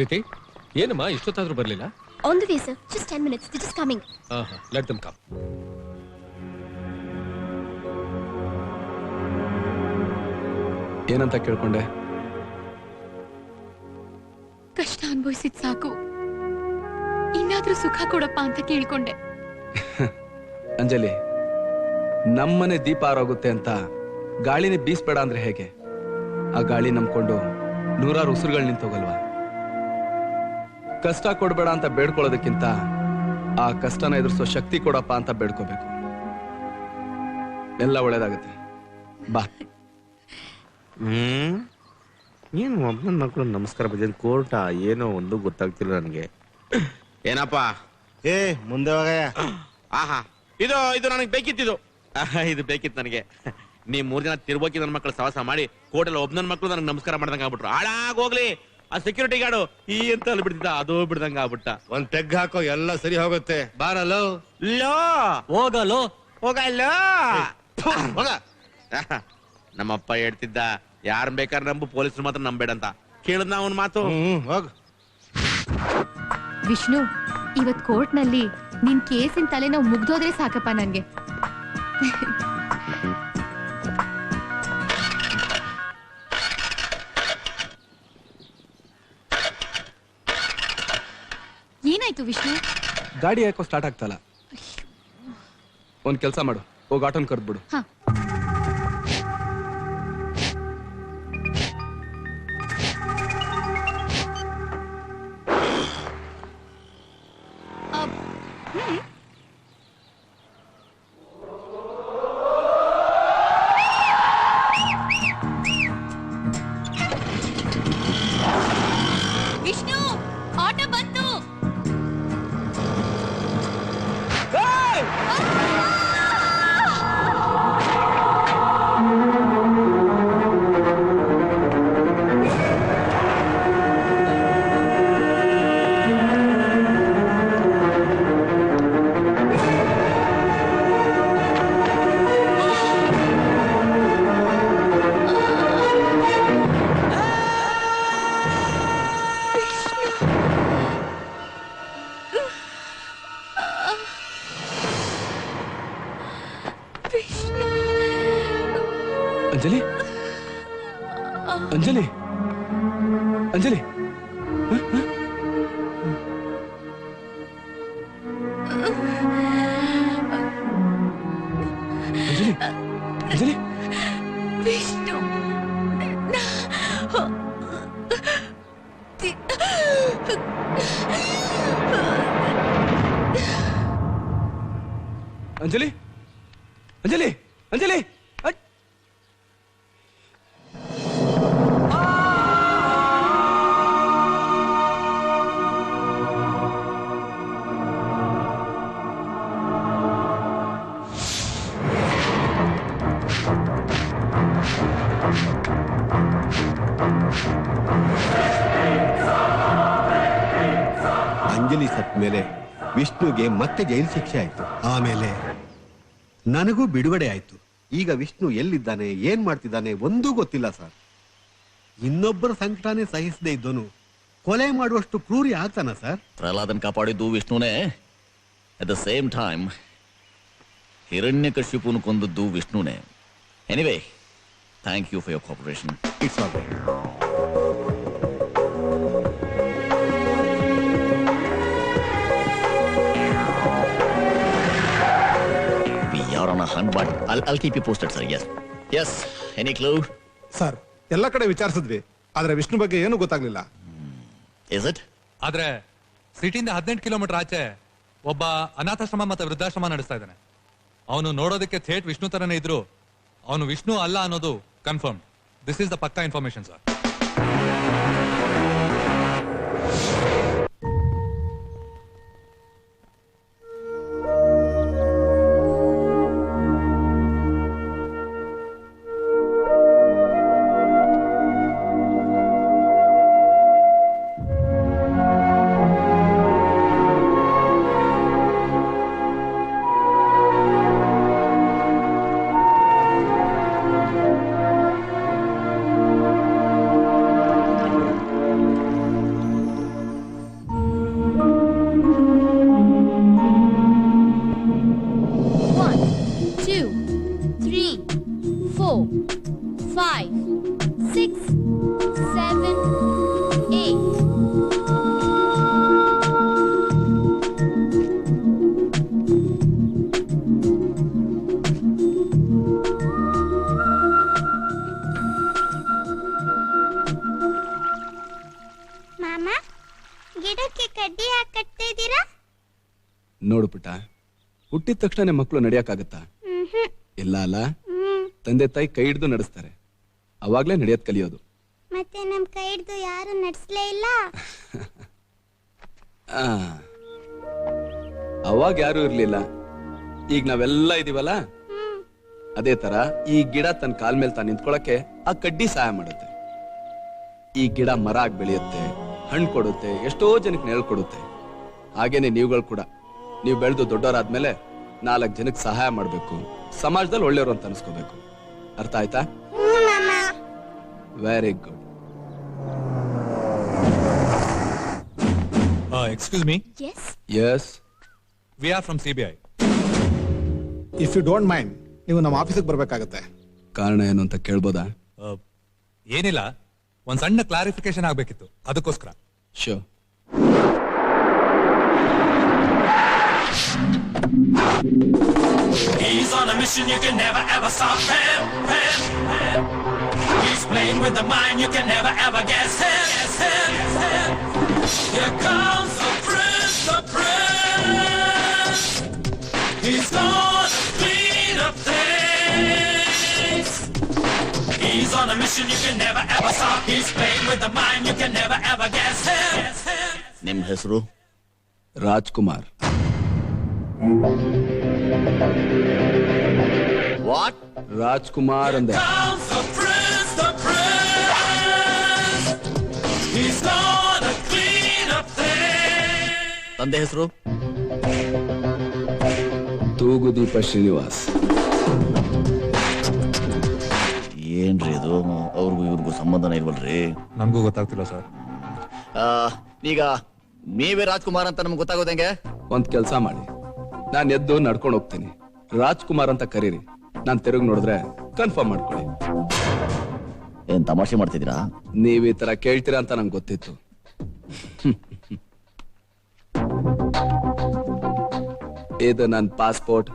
ಪ್ರೀತಿ, ಏನಮ್ಮ ಇಷ್ಟೊತ್ತಾದ್ರೂ ಬರ್ಲಿಲ್ಲ? On the way, sir. Just 10 minutes. They're just coming. Let them come. ಏನಂತ ಕೇಳ್ಕೊಂಡೆ? ಕಷ್ಟ ಅನುಭವಿಸಿದ್ ಸಾಕು, ಇನ್ನಾದ್ರೂ ಸುಖ ಕೊಡಪ್ಪ ಅಂತ ಕೇಳ್ಕೊಂಡೆ. ಅಂಜಲಿ, ನಮ್ಮನೆ ದೀಪ ಆರೋಗುತ್ತೆ ಅಂತ ಗಾಳಿನೇ ಬೀಸ್ಬೇಡ ಅಂದ್ರೆ ಹೇಗೆ? ಆ ಗಾಳಿ ನಂಬ್ಕೊಂಡು ನೂರಾರು ಉಸಿರುಗಳು ನಿಂತೋಗಲ್ವಾ? ಕಷ್ಟ ಕೊಡ್ಬೇಡ ಅಂತ ಬೇಡ್ಕೊಳ್ಳೋದಕ್ಕಿಂತ ಆ ಕಷ್ಟನ ಎದುರಿಸೋ ಶಕ್ತಿ ಕೊಡಪ್ಪ ಅಂತ ಬೇಡ್ಕೋಬೇಕು. ಎಲ್ಲ ಒಳ್ಳೇದಾಗುತ್ತೆ. ಬಾ. ಏನು ಒಬ್ಬನ ಮಕ್ಕಳು ನಮಸ್ಕಾರ ಬಜನ್ ಕೋರ್ಟ ಏನೋ ಒಂದು ಗೊತ್ತಾಗ್ತಿಲ್ಲ ನನಗೆ. ಏನಪ್ಪ ಮುಂದೆ ಹೋಗಯ್ಯ. ಆಹಾ, ಇದು ನನಗೆ ಬೇಕಿತ್ತಿದು. ಇದು ಬೇಕಿತ್ತು ನನಗೆ. ನೀ 3 ಜನ ತಿರ್ಬೋಕಿ ನನ್ನ ಮಕ್ಕಳು ಸವಾಸ ಮಾಡಿ ಕೋರ್ಟಲ್ಲಿ ಒಬ್ಬ ನನ್ನ ಮಕ್ಕಳು ನನಗೆ ನಮಸ್ಕಾರ ಮಾಡ್ದಂಗ ಆಗ್ಬಿಟ್ರು. ಹಾಳಾಗೋಗ್ಲಿ. ಆ ಸೆಕ್ಯೂರಿಟಿ ಗಾರ್ಡು ಈ ಅಂತ ಅಲ್ಲಿ ಬಿಡ್ತಿದ್ದ, ಅದು ಬಿಡ್ದಂಗ ಆಗ್ಬಿಟ್ಟ. ಒಂದ್ ಪೆಗ್ ಹಾಕೋ, ಎಲ್ಲ ಸರಿ ಹೋಗುತ್ತೆ. ಬಾರಲ್ಲೋ. ಲೋ ಹೋಗಲೋ, ಹೋಗಲ್ಲ. ನಮ್ಮಪ್ಪ ಹೇಳ್ತಿದ್ದ, ಯಾರು ಬೇಕಾದ್ರೆ ನಂಬು, ಪೊಲೀಸರು ಮಾತ್ರ ನಂಬೇಡ ಅಂತ. ಕೇಳದ್ ಅವನ್ ಮಾತು. ಹೋಗ್. ವಿಷ್ಣು, ಇವತ್ ಕೋರ್ಟ್ ನಲ್ಲಿ ನಿನ್ ಕೇಸಿನ ತಲೆ ನಾವು ಮುಗ್ದೋದ್ರೆ ಸಾಕಪ್ಪ ನಂಗೆ. ಏನಾಯ್ತು ವಿಷ್ಣು? ಗಾಡಿ ಯಾಕೋ ಸ್ಟಾರ್ಟ್ ಆಗ್ತಲ್ಲ. ಒಂದ್ ಕೆಲ್ಸ ಮಾಡು, ಹೋಗಿ ಆಟೋನ್ ಕರ್ದ್ಬಿಡು. ವಿಷ್ಣು, ಆಟೋ ಬಂತು. ಅಂಜಲಿ, ಅಂಜಲಿ, ಅಂಜಲಿ, ಅಂಜಲಿ, ಅಂಜಲಿ, ವಿಷ್ಣು, ಅಂಜಲಿ, ಅಂಜಲಿ, ಅಂಜಲಿ. ಅಂಜಲಿ ಸತ್ ಮೇಲೆ ವಿಷ್ಣುಗೆ ಮತ್ತೆ ಜೈಲು ಶಿಕ್ಷೆ ಆಯ್ತು. ಆಮೇಲೆ ನನಗೂ ಬಿಡುಗಡೆ ಆಯ್ತು. ಈಗ ವಿಷ್ಣು ಎಲ್ಲಿದ್ದಾನೆ, ಏನ್ ಮಾಡ್ತಿದ್ದಾನೆ ಒಂದೂ ಗೊತ್ತಿಲ್ಲ ಸರ್. ಇನ್ನೊಬ್ಬರ ಸಂಕಟನೇ ಸಹಿಸದೆ ಇದ್ದೋನು ಕೊಲೆ ಮಾಡುವಷ್ಟು ಕ್ರೂರಿ ಆಗ್ತಾನ ಸರ್? ಪ್ರಹ್ಲಾದನ್ ಕಾಪಾಡಿದ್ದು ವಿಷ್ಣುನೇ. ಅಟ್ ದ ಸೇಮ್ ಟೈಮ್ ಹಿರಣ್ಯಕಶಿಪುನು ಕೊಂದದ್ದು ವಿಷ್ಣುನೇ. Anyway, thank you for your cooperation. It's all right. On a hunt, but I'll keep you posted, sir. Yes. Any clue? Sir, ಎಲ್ಲ ಕಡೆ ವಿಚಾರಿಸಿದ್ವಿ, ಆದ್ರೆ ವಿಷ್ಣು ಬಗ್ಗೆ ಏನು ಗೊತ್ತಾಗ್ಲಿಲ್ಲ. Is it? ಆದ್ರೆ ಸಿಟಿಯಿಂದ 18 ಕಿಲೋಮೀಟರ್ ಆಚೆ ಒಬ್ಬ ಅನಾಥಾಶ್ರಮ ಮತ್ತೆ ವೃದ್ಧಾಶ್ರಮ ನಡೆಸ್ತಾ ಇದ್ದಾನೆ. ಅವನು ನೋಡೋದಕ್ಕೆ ಥೇಟ್ ವಿಷ್ಣು ತರನೇ ಇದ್ರು ಅವನು ವಿಷ್ಣು ಅಲ್ಲ ಅನ್ನೋದು ಕನ್ಫರ್ಮ್. ದಿಸ್ ಇಸ್ ದ ಪಕ್ಕಾ ಇನ್ಫಾರ್ಮೇಶನ್ ಸರ್. 6, 7, 8. ಮಾಮ ಗಿಡಕ್ಕೆ ಕಡ್ಡಿ ಯಾಕೆ ಕಟ್ತಾ ಇದ್ದೀರಾ? ನೋಡು ಪುಟ್ಟ, ಹುಟ್ಟಿದ ತಕ್ಷಣ ಮಕ್ಕಳು ನಡೆಯಕ್ಕಾಗತ್ತಾ? ಇಲ್ಲ ಅಲ್ಲ. ತಂದೆ ತಾಯಿ ಕೈ ಹಿಡ್ದು ನಡೆಸ್ತಾರೆ, ಅವಾಗ್ಲೇ ನಡೆಯೋದ್ ಕಲಿಯೋದು. ಮತ್ತೆ ನಮ್ ಕೈ ಹಿಡ್ದು ಯಾರು ನಡ್ಸ್ಲೇ ಇಲ್ಲ. ಆ, ಅವಾಗ ಯಾರು ಇರ್ಲಿಲ್ಲ, ಈಗ ನಾವೆಲ್ಲ ಇದೀವಲ್ಲ. ಅದೇ ತರ ಈ ಗಿಡ ತನ್ನ ಕಾಲ್ ಮೇಲೆ ತಾನು ನಿಂತ್ಕೊಳಕ್ಕೆ ಆ ಕಡ್ಡಿ ಸಹಾಯ ಮಾಡುತ್ತೆ. ಈ ಗಿಡ ಮರ ಆಗಿ ಬೆಳೆಯುತ್ತೆ, ಹಣ್ಣು ಕೊಡುತ್ತೆ, ಎಷ್ಟೋ ಜನಕ್ಕೆ ನೆರಳು ಕೊಡುತ್ತೆ. ಹಾಗೇನೆ ನೀವುಗಳು ಕೂಡ, ನೀವು ಬೆಳೆದು ದೊಡ್ಡವರಾದ್ಮೇಲೆ 4 ಜನಕ್ಕೆ ಸಹಾಯ ಮಾಡ್ಬೇಕು, ಸಮಾಜದಲ್ಲಿ ಒಳ್ಳೆಯವರು ಅಂತ ಅನ್ಸ್ಕೋಬೇಕು. ಅರ್ಥ ಆಯ್ತಾ? Very good. Excuse me. Yes? Yes. We are from CBI. If you don't mind, ನೀವು ನಮ್ಮ ಆಫೀಸಿಗೆ ಬರ್ಬೇಕಾಗತ್ತೆ. ಕಾರಣ ಏನು ಅಂತ ಕೇಳ್ಬೋದಾ? ಏನಿಲ್ಲ, ಒಂದ್ ಸಣ್ಣ ಕ್ಲಾರಿಫಿಕೇಶನ್ ಆಗ್ಬೇಕಿತ್ತು, ಅದಕ್ಕೋಸ್ಕರ. Show. He's on a mission, you can never ever stop him. He's playing with the mind, you can never ever guess him. Here comes the prince. He's gonna clean up things. He's on a mission, you can never ever stop. He's playing with the mind, you can never ever guess him. ನಿಮ್ ಹೆಸರು? Rajkumar. What? Rajkumar ಅಂದೆ. Comes the prince. He's gonna clean up things. ತಂದೆ ಹೆಸರು? ತೂಗುದೀಪ ಶ್ರೀನಿವಾಸ್. ಏನ್ರಿ ಇದು, ಅವ್ರಿಗೂ ಇವ್ರಿಗೂ ಸಂಬಂಧನ ಇಲ್ವಲ್ರಿ? ನಮಗೂ ಗೊತ್ತಾಗ್ತಿಲ್ಲ ಸರ್. ಈಗ ನೀವೇ ರಾಜ್ಕುಮಾರ್ ಅಂತ ನಮ್ಗೆ ಗೊತ್ತಾಗೋದಂಗೆ? ಒಂದ್ ಕೆಲ್ಸ ಮಾಡಿ, ನಾನ್ ಎದ್ದು ನಡ್ಕೊಂಡು ಹೋಗ್ತೀನಿ, ರಾಜ್ಕುಮಾರ್ ಅಂತ ಕರೀರಿ. ನಾನ್ ತಿರುಗಿ ನೋಡಿದ್ರೆ ಕನ್ಫರ್ಮ್ ಮಾಡ್ಕೊಳ್ಳಿ. ಏನ್ ತಮಾಷೆ ಮಾಡ್ತಿದ್ದೀರಾ? ನೀವ್ ಈ ತರ ಕೇಳ್ತೀರಾ ಅಂತ ನಂಗೆ ಗೊತ್ತಿತ್ತು. ಇದು ನನ್ನ ಪಾಸ್ಪೋರ್ಟ್,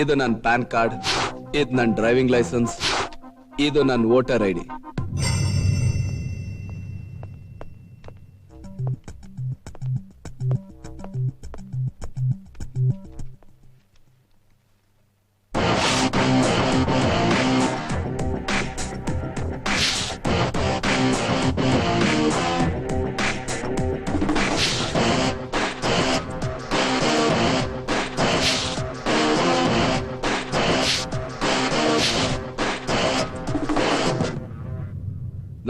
ಇದು ನನ್ನ ಪ್ಯಾನ್ ಕಾರ್ಡ್, ಇದು ನನ್ನ ಡ್ರೈವಿಂಗ್ ಲೈಸೆನ್ಸ್, ಇದು ನನ್ನ ವೋಟರ್ ID.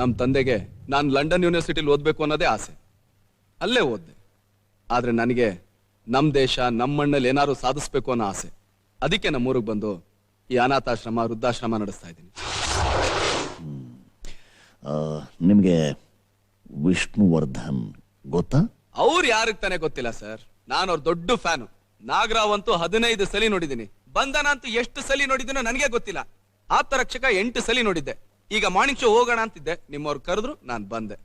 ನಮ್ ತಂದೆಗೆ ನಾನು ಲಂಡನ್ ಯೂನಿವರ್ಸಿಟಿಲಿ ಓದ್ಬೇಕು ಅನ್ನೋದೇ ಆಸೆ. ಅಲ್ಲೇ ಓದ್ದೆ. ಆದ್ರೆ ನನಗೆ ನಮ್ ದೇಶ, ನಮ್ಮ ಮಣ್ಣಲ್ಲಿ ಏನಾದ್ರು ಸಾಧಿಸ್ಬೇಕು ಅನ್ನೋ ಆಸೆ. ಅದಕ್ಕೆ ನಮ್ಮೂರಿಗೆ ಬಂದು ಈ ಅನಾಥಾಶ್ರಮ, ವೃದ್ಧಾಶ್ರಮ ನಡೆಸ್ತಾ ಇದ್ದೀನಿ. ನಿಮ್ಗೆ ವಿಷ್ಣುವರ್ಧನ್ ಗೊತ್ತಾ? ಅವ್ರು ಯಾರಿಗೆ ತಾನೇ ಗೊತ್ತಿಲ್ಲ ಸರ್. ನಾನು ಅವ್ರ ದೊಡ್ಡ ಫ್ಯಾನು. ನಾಗರಾವ್ ಅಂತೂ 15 ಸಲ ನೋಡಿದ್ದೀನಿ. ಬಂಧನ ಅಂತೂ ಎಷ್ಟು ಸಲ ನೋಡಿದ್ದೀನೋ ನನಗೆ ಗೊತ್ತಿಲ್ಲ. ಆಪ್ತ ರಕ್ಷಕ 8 ಸಲ ನೋಡಿದ್ದೆ. ಈಗ ಮಾರ್ನಿಂಗ್ ಶೋ ಹೋಗೋಣ ಅಂತಿದ್ದೆ, ನಿಮ್ಮವ್ರು ಕರೆದ್ರು, ನಾನು ಬಂದೆ.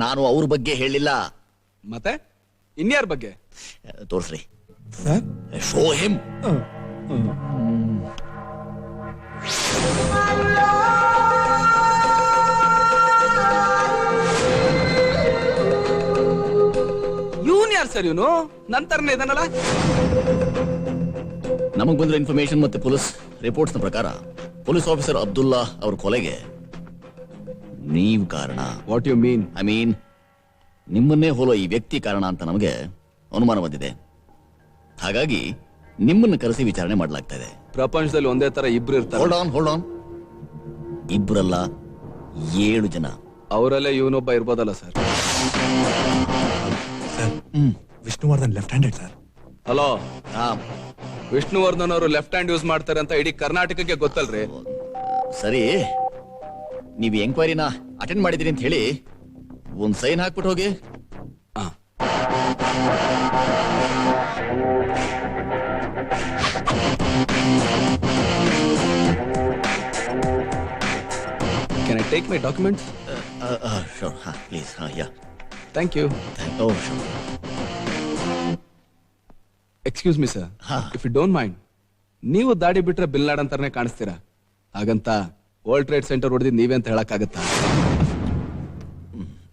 ನಾನು ಅವ್ರ ಬಗ್ಗೆ ಹೇಳಿಲ್ಲ. ಮತ್ತೆ ಇನ್ಯಾರ ಬಗ್ಗೆ? ತೋರ್ಸ್ರಿ. Show him. ಇವನ್ ಯಾರು ಸರ್? ಇವನು ನಂತರನೇ ಇದನ್ನಲ್ಲ. ನಮಗ್ ಬಂದಿರೋ ಇನ್ಫಾರ್ಮೇಶನ್ ಮತ್ತೆ ಪೊಲೀಸ್ ರಿಪೋರ್ಟ್ಸ್ ನ ಪ್ರಕಾರ ಪೊಲೀಸ್ ಆಫೀಸರ್ ಅಬ್ದುಲ್ಲಾ ಅವ್ರ ಕೊಲೆಗೆ ನೀವು ಕಾರಣ. What you mean? I mean ನಿಮ್ಮನ್ನೇ ಹೋಲೋ ಈ ವ್ಯಕ್ತಿ ಕಾರಣ ಅಂತ ನಮಗೆ ಅನುಮಾನ ಬಂದಿದೆ. ಹಾಗಾಗಿ ನಿಮ್ಮನ್ನ ಕರೆಸಿ ವಿಚಾರಣೆ ಮಾಡಲಾಗ್ತಾ ಇದೆ. ಪ್ರಪಂಚದಲ್ಲಿ ಒಂದೇ ತರ ಇಬ್ರು ಇರ್ತಾರೆ. Hold on. ಇಬ್ರಲ್ಲ, 7 ಜನ. ಅವರಲ್ಲೇ ಇವನೊಬ್ಬ ಇರ್ಬೋದಲ್ಲ sir? Vishnuvardhan left handed sir. Hello, ಹಾ, ವಿಷ್ಣುವರ್ಧನ್ ಅವರು ಲೆಫ್ಟ್ ಹ್ಯಾಂಡ್ ಯೂಸ್ ಮಾಡ್ತಾರೆ ಅಂತ ಇಡೀ ಕರ್ನಾಟಕಕ್ಕೆ ಗೊತ್ತಲ್ರಿ? ಸರಿ, ನೀವು ಎಂಕ್ವೈರಿನ ಅಟೆಂಡ್ ಮಾಡಿದಿರಿ ಅಂತ ಹೇಳಿ ಒಂದ್ ಸೈನ್ ಹಾಕ್ಬಿಟ್ಟು ಹೋಗಿ. Can I take my documents? Sure, ಹಾ ಪ್ಲೀಸ್, ಹಾ yeah. Thank you. Oh sure. Excuse me sir, if you don't mind, ನೀವು ದಾಡಿ ಬಿಟ್ರೆ ಬಿಲ್ ಲಾಡ್ ಅಂತಾನೆ ಕಾಣಿಸ್ತೀರಾ. ಹಾಗಂತ ವರ್ಲ್ಡ್ ಟ್ರೇಡ್ ಸೆಂಟರ್ ಹೊಡೆದಿದ್ದು ನೀವೇ ಅಂತ ಹೇಳಕ್ಕಾಗತ್ತಾ?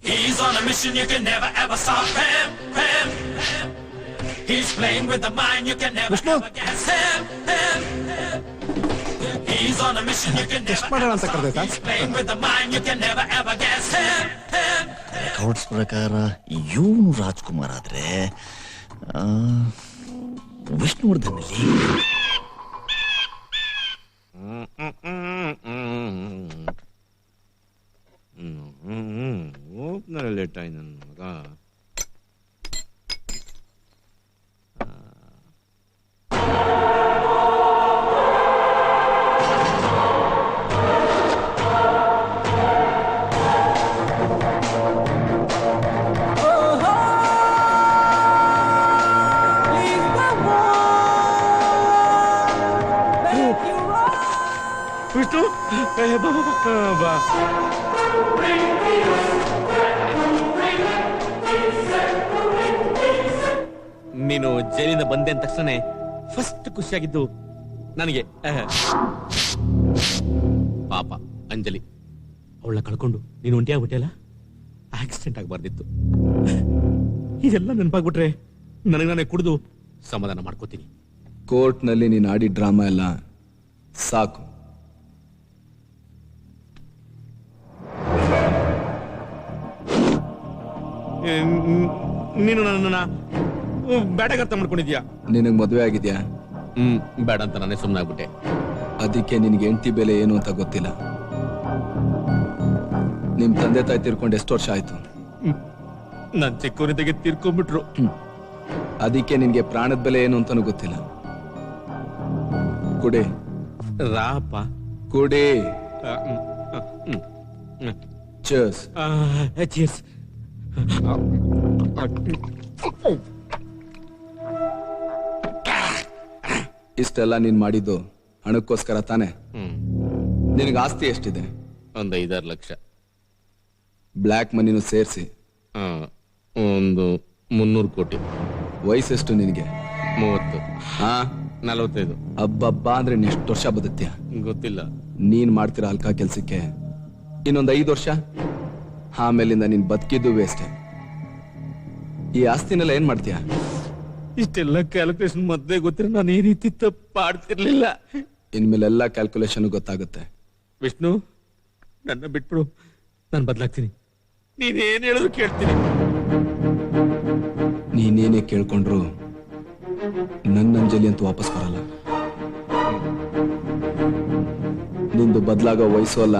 He's on a mission, you can never ever stop him, him, him. He's playing with the mind, you can never ever guess him, him, him. He's on a mission, you can never ever stop him. He's playing with the mind, you can never ever guess him, him. Records ಪ್ರಕಾರ ಇವನು ರಾಜ್ಕುಮಾರ್ ಆದ್ರೆ ವಿಷ್ಣುವರ್ಧನಲ್ಲಿ late ಆಯ್ತು ನನ್ನ ಮಗ. ವಿಷ್ಣು, ಬಾ. ನೀನು ಜೈಲಿಂದ ಬಂದೆ ಅಂದ ತಕ್ಷಣ ಫಸ್ಟ್ ಖುಷಿಯಾಗಿದ್ದು ನನಗೆ ಪಾಪ ಅಂಜಲಿ, ಅವಳನ್ನ ಕಳ್ಕೊಂಡು ನೀನು ಒಂಟಿ ಆಗ್ಬಿಟ್ಟಿಯಲ್ಲ, ಆಕ್ಸಿಡೆಂಟ್ ಆಗಬಾರ್ದಿತ್ತು. ಇದೆಲ್ಲ ನೆನಪಾಗ್ಬಿಟ್ರೆ ನನಗೆ ನಾನೇ ಕುಡಿದು ಸಮಾಧಾನ ಮಾಡ್ಕೋತೀನಿ. ಕೋರ್ಟ್ನಲ್ಲಿ ನೀನು ಆಡಿ ಡ್ರಾಮಾ ಎಲ್ಲ ಸಾಕು. ನೀನು ನನ್ನ ಬೇಡಗೆ ಅರ್ಥ ಮಾಡ್ಕೊಂಡಿದ್ಯಾ? ನಿನಗೆ ಮದುವೆ ಆಗಿದ್ಯಾ? ಬೇಡ ಅಂತ ನಾನೇ ಸುಮ್ಮನೆ ಆಗ್ಬಿಟ್ಟೆ. ಅದಕ್ಕೆ ನಿನಗೆ ಹೆಂಡತಿ ಬೆಲೆ ಏನು ಅಂತ ಗೊತ್ತಿಲ್ಲ. ನಿಮ್ ತಂದೆ ತಾಯಿ ತೀರ್ಕೊಂಡು ಎಷ್ಟು ವರ್ಷ ಆಯ್ತು? ನನ್ ಚಿಕ್ಕವನಿದ್ದಾಗೆ ತೀರ್ಕೊಂಡ್ಬಿಟ್ರು. ಅದಕ್ಕೆ ನಿನ್ಗೆ ಪ್ರಾಣದ ಬೆಲೆ ಏನು ಅಂತಾನು ಗೊತ್ತಿಲ್ಲ. ಕುಡಿ ರಾಪ, ಕುಡಿ. Cheers. Cheers. ಇಷ್ಟೆಲ್ಲ ನೀನ್ ಮಾಡಿದ್ದು ಹಣಕ್ಕೋಸ್ಕರ ತಾನೆ? ನಿನಗೆ ಆಸ್ತಿ ಎಷ್ಟಿದೆ? ಒಂದು 5-6 ಲಕ್ಷ. ಬ್ಲ್ಯಾಕ್ ಮನಿನೂ ಸೇರಿಸಿ ಒಂದು 300 ಕೋಟಿ. ವಯಸ್ಸೆಷ್ಟು ನಿನಗೆ? 30. ಹಾ, 45. ಹಬ್ಬಬ್ಬ ಅಂದ್ರೆ ಎಷ್ಟು ವರ್ಷ ಬದುಕ್ತೀಯ? ಗೊತ್ತಿಲ್ಲ. ನೀನ್ ಮಾಡ್ತಿರೋ ಅಲ್ಕಾ ಕೆಲ್ಸಕ್ಕೆ ಇನ್ನೊಂದು 5 ವರ್ಷ, ಆಮೇಲಿಂದ ನೀನ್ ಬದುಕಿದ್ದು ವೇಸ್ಟೆ. ಈ ಆಸ್ತಿನೆಲ್ಲ ಏನ್ ಮಾಡ್ತೀಯ? ಇಷ್ಟೆಲ್ಲ ಕ್ಯಾಲ್ಕುಲೇಷನ್ ಮದ್ವೆ ಗೊತ್ತಿರ ನಾನು ಈ ರೀತಿ ತಪ್ಪು ಮಾಡ್ತಿರ್ಲಿಲ್ಲ. ಇನ್ಮೇಲೆಲ್ಲ ಕ್ಯಾಲ್ಕುಲೇಷನ್ ಗೊತ್ತಾಗುತ್ತೆ. ವಿಷ್ಣು, ನನ್ನ ಬಿಟ್ಬಿಡು, ನಾನು ಬದಲಾಗ್ತೀನಿ. ನೀನೇನ್ ಹೇಳಿದ್ರು ಕೇಳ್ತೀನಿ. ನೀನೇನೇ ಕೇಳ್ಕೊಂಡ್ರು ನನ್ನ ಅಂಜಲಿ ಅಂತೂ ವಾಪಸ್ ಬರಲ್ಲ. ನಿಂದು ಬದಲಾಗೋ ವಯಸ್ಸು ಅಲ್ಲ,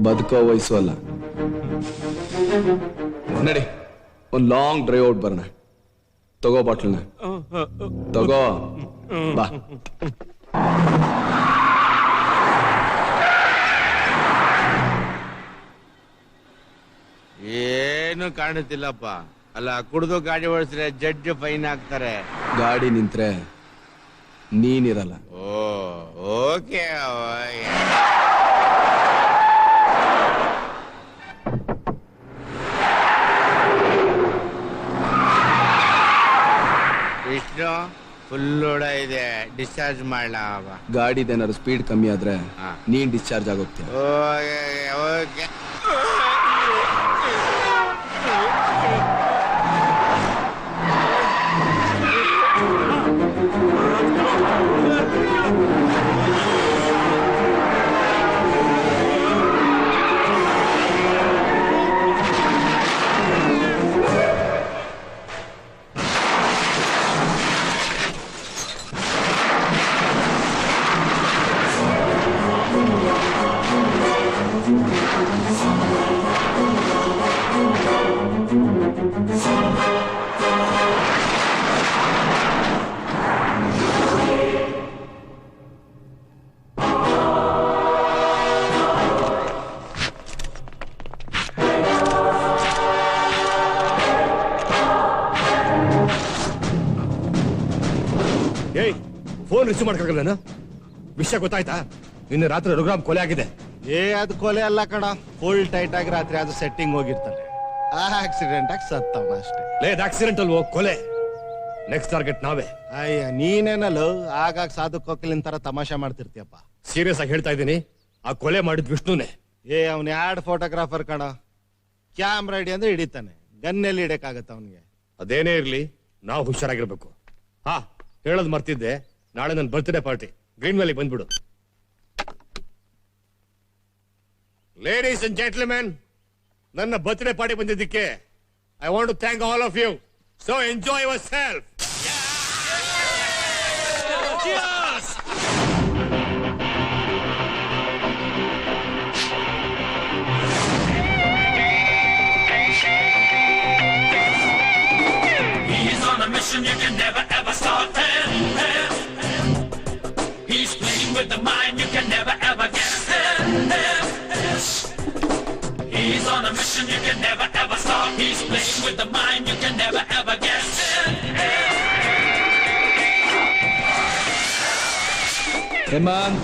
ಬದುಕೋ ವಯಸ್ಸು ಅಲ್ಲ. ನಡಿ, ಒಂದು ಲಾಂಗ್ ಡ್ರೈವ್ ಔಟ್ ಬರೋಣ. ತಗೋ ಬಾಟ್ಲನ್ನ, ತಗೋ ಬಾ. ಏನು ಕಾಣುತ್ತಿಲ್ಲಪ್ಪ. ಅಲ್ಲ, ಕುಡಿದು ಗಾಡಿ ಓಡಿಸಿದ್ರೆ ಜಡ್ಜ್ ಫೈನ್ ಹಾಕ್ತಾರೆ. ಗಾಡಿ ನಿಂತ್ರೆ ನೀನಿರಲ್ಲ. ಓಕೆ. ವಿಷ್ಣು, ಫುಲ್ ಲೋಡ ಇದೆ, ಡಿಸ್ಚಾರ್ಜ್ ಮಾಡ್ಲಾ? ಗಾಡಿದೇನಾದ್ರು ಸ್ಪೀಡ್ ಕಮ್ಮಿ ಆದ್ರೆ ನೀನ್ ಡಿಸ್ಚಾರ್ಜ್ ಆಗೋಗ್ತೀಯ. ಓಕೆ. ಏಯ್, ಫೋನ್ ರಿಸೀವ್ ಮಾಡ್ಕೊಳ್ಳ. ವಿಷಯ ಗೊತ್ತಾಯ್ತಾ? ನಿನ್ನೆ ರಾತ್ರಿ ರಘುರಾಮ್ ಕೊಲೆ ಆಗಿದೆ. ಅದು ಕೊಲೆ ಅಲ್ಲ ಕಣ, ಫುಲ್ ಟೈಟ್ ಆಗಿ ರಾತ್ರಿ ಅದು ಸೆಟ್ಟಿಂಗ್ ಹೋಗಿರ್ತಾನೆ, ಆಕ್ಸಿಡೆಂಟ್ ಆಗಿ ಸತ್ತವನ ಅಷ್ಟೇ. ಆಕ್ಸಿಡೆಂಟ್ ಅಲ್ವೋ, ಕೊಲೆ. ನೆಕ್ಸ್ಟ್ ಟಾರ್ಗೆಟ್ ನಾವೇ. ಅಯ್ಯ ನೀನೇನಲ್ಲ ಆಗಾಗ ಸಾಧು ಕೊಕ್ಕಲಿನ ತರ ತಮಾಷೆ ಮಾಡ್ತಿರ್ತೀಯಪ್ಪ. ಸೀರಿಯಸ್ ಆಗಿ ಹೇಳ್ತಾ ಇದ್ದೀನಿ, ಆ ಕೊಲೆ ಮಾಡಿದ್ ವಿಷ್ಣುನೇ. ಅವ್ನ ಯಾರ್ಡ್ ಫೋಟೋಗ್ರಾಫರ್ ಕಣ, ಕ್ಯಾಮ್ರಾ ಹಿಡಿ ಅಂದ್ರೆ ಹಿಡಿತಾನೆ, ಗನ್ನೆಲ್ಲಿ ಹಿಡಕ್ಕಾಗತ್ತ ಅವನಿಗೆ. ಅದೇನೇ ಇರ್ಲಿ, ನಾವು ಹುಷಾರಾಗಿರ್ಬೇಕು. ಹಾ, ಹೇಳೋದ್ ಮರ್ತಿದ್ದೆ, ನಾಳೆ ನನ್ನ ಬರ್ತ್ಡೇ ಪಾರ್ಟಿ, ಗ್ರೀನ್ ವ್ಯಾಲಿ ಬಂದ್ಬಿಡು. ಲೇಡೀಸ್ ಅಂಡ್ ಜೆಂಟ್ಲ್ಮೆನ್, ನನ್ನ ಬರ್ತ್ಡೇ ಪಾರ್ಟಿ ಬಂದಿದ್ದಕ್ಕೆ I want to thank all of you. So enjoy yourself. He's on a mission you can never ever stop him. He's playing with the mind you can never ever guess him. He's on a mission you can never ever stop. He's playing with the mind you can never ever guess him. Hemanth,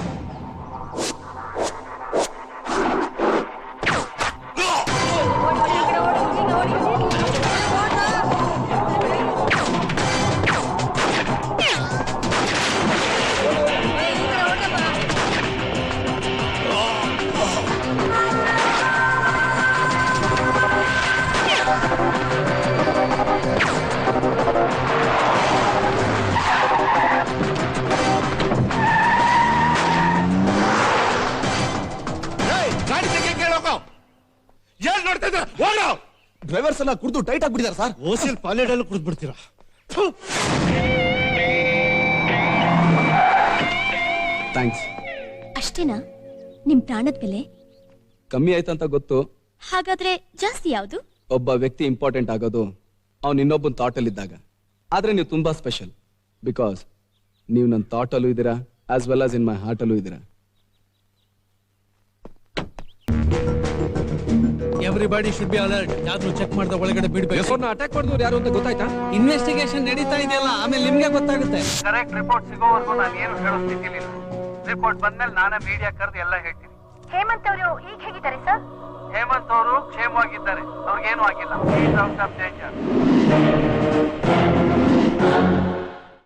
drivers ಎಲ್ಲ ಕುಡಿದು tight ಆಗ್ಬಿಟ್ಟಿದ್ದಾರೆ sir. ಓಸಿಲ್ ಪಾಲಿಡಲ್ಲೂ ಕುಡಿದು ಬಿಡ್ತೀರಾ? Thanks. ಅಷ್ಟೇನಾ ನಿಮ್ ಪ್ರಾಣದ ಬೆಲೆ? ಕಮ್ಮಿ ಆಯ್ತಂತ ಗೊತ್ತು. ಹಾಗಾದ್ರೆ ಜಾಸ್ತಿ ಯಾವುದು? ಒಬ್ಬ ವ್ಯಕ್ತಿ ಇಂಪಾರ್ಟೆಂಟ್ ಆಗೋದು ಅವ್ನು ಇನ್ನೊಬ್ಬನ ಥಾಟ್ ಅಲ್ಲಿ ಇದ್ದಾಗ. ಆದ್ರೆ ನೀವು ತುಂಬಾ ಸ್ಪೆಷಲ್, ಬಿಕಾಸ್ ನೀವು ನನ್ನ ಥಾಟ್ ಅಲ್ಲೂ ಇದ್ದೀರಾ, as well as in my heart ಅಲ್ಲೂ ಇದ್ದೀರಾ. Everybody should be alert. ಯಾರು ಚೆಕ್ ಮಾಡ್ದ ಒಳಗಡೆ ಬಿಡ್ಬೇಕು. ಅಟ್ಯಾಕ್ ಮಾಡಿದವ್ರು ಯಾರು ಅಂತ ಗೊತ್ತಾಯ್ತಾ? ಇನ್ವೆಸ್ಟಿಗೇಷನ್ ನಡೀತಾ ಇದೆಯಲ್ಲ, ಆಮೇಲೆ ನಿಮ್ಗೆ ಗೊತ್ತಾಗುತ್ತೆ. ಕರೆಕ್ಟ್ ರಿಪೋರ್ಟ್ ಸಿಗೋವರೆಗೂ ನಾನು ಏನು ಹೇಳೋ ಸ್ಥಿತಿಲಿಲ್ಲ. ರಿಪೋರ್ಟ್ ಬಂದ್ಮೇಲೆ ನಾನೇ ಮೀಡಿಯಾ ಕರೆದು ಎಲ್ಲ ಹೇಳ್ತೀನಿ. ಹೇಮಂತ್ ಅವರು ಈಗ ಹೇಗಿದ್ದಾರೆ ಸರ್? ಹೇಮಂತ್ ಅವರು ಕ್ಷೇಮವಾಗಿದ್ದಾರೆ, ಅವ್ರಿಗೇನು ಆಗಿಲ್ಲ.